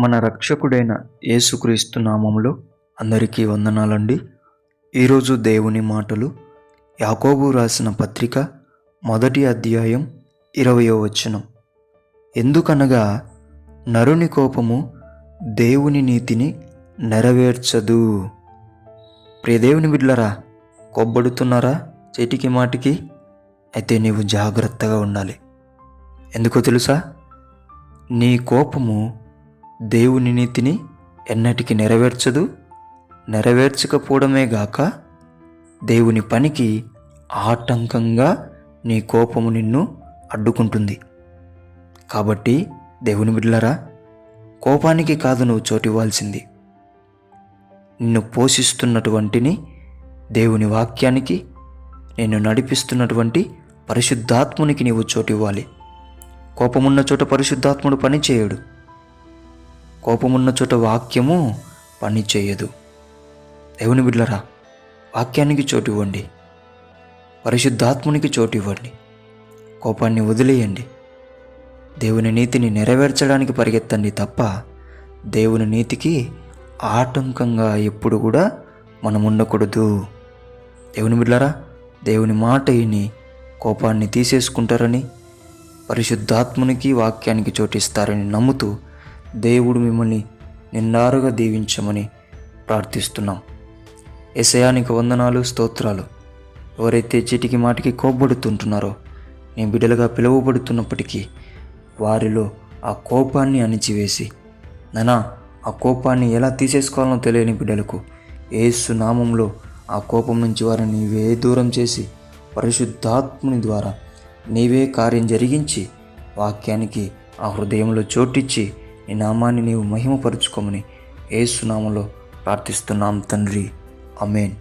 మన రక్షకుడైన యేసుక్రీస్తు నామములో అందరికీ వందనాలండి. ఈరోజు దేవుని మాటలు యాకోబు రాసిన పత్రిక 1వ అధ్యాయం 20వ వచనం. ఎందుకనగా నరుని కోపము దేవుని నీతిని నెరవేర్చదు. ప్రియ దేవుని బిడ్డలారా, కొబ్బడుతున్నారా చేటికి మాటికి? అయితే నీవు జాగ్రత్తగా ఉండాలి. ఎందుకో తెలుసా? నీ కోపము దేవుని నీతిని ఎన్నటికి నెరవేర్చదు. నెరవేర్చకపోవడమే గాక దేవుని పనికి ఆటంకంగా నీ కోపము నిన్ను అడ్డుకుంటుంది. కాబట్టి దేవుని బిడ్డలారా, కోపానికి కాదు నువ్వు చోటివ్వాల్సింది. నిన్ను పోషిస్తున్నటువంటిని దేవుని వాక్యానికి, నిన్ను నడిపిస్తున్నటువంటి పరిశుద్ధాత్మునికి నీవు చోటివ్వాలి. కోపమున్న చోట పరిశుద్ధాత్ముడు పని చేయడు. కోపమున్న చోట వాక్యము పని చేయదు. దేవుని బిడ్డలారా, వాక్యానికి చోటు ఇవ్వండి, పరిశుద్ధాత్మునికి చోటు ఇవ్వండి. కోపాన్ని వదిలేయండి. దేవుని నీతిని నెరవేర్చడానికి పరిగెత్తండి తప్ప దేవుని నీతికి ఆటంకంగా ఎప్పుడు కూడా మనం ఉండకూడదు. దేవుని బిడ్డలారా, దేవుని మాట విని కోపాన్ని తీసేసుకుంటారని, పరిశుద్ధాత్మునికి వాక్యానికి చోటిస్తారని నమ్ముతూ దేవుడు మిమ్మల్ని నిండారుగా దీవించమని ప్రార్థిస్తున్నాం. యేసయ్యానికి వందనాలు, స్తోత్రాలు. ఎవరైతే చీటికి మాటికి కోప్పడుతుంటున్నారో, నీ బిడ్డలుగా పిలువబడుతున్నప్పటికీ వారిలో ఆ కోపాన్ని అణిచివేసి, ఆ కోపాన్ని ఎలా తీసేసుకోవాలో తెలియని బిడ్డలకు యేసు నామంలో ఆ కోపం నుంచి వారిని నీవే దూరం చేసి, పరిశుద్ధాత్ముని ద్వారా నీవే కార్యం జరిగించి, వాక్యానికి ఆ హృదయంలో చోటిచ్చి నీ నామాన్ని నీవు మహిమపరుచుకోమని యేసు నామములో ప్రార్థిస్తున్నాం తండ్రి. ఆమేన్.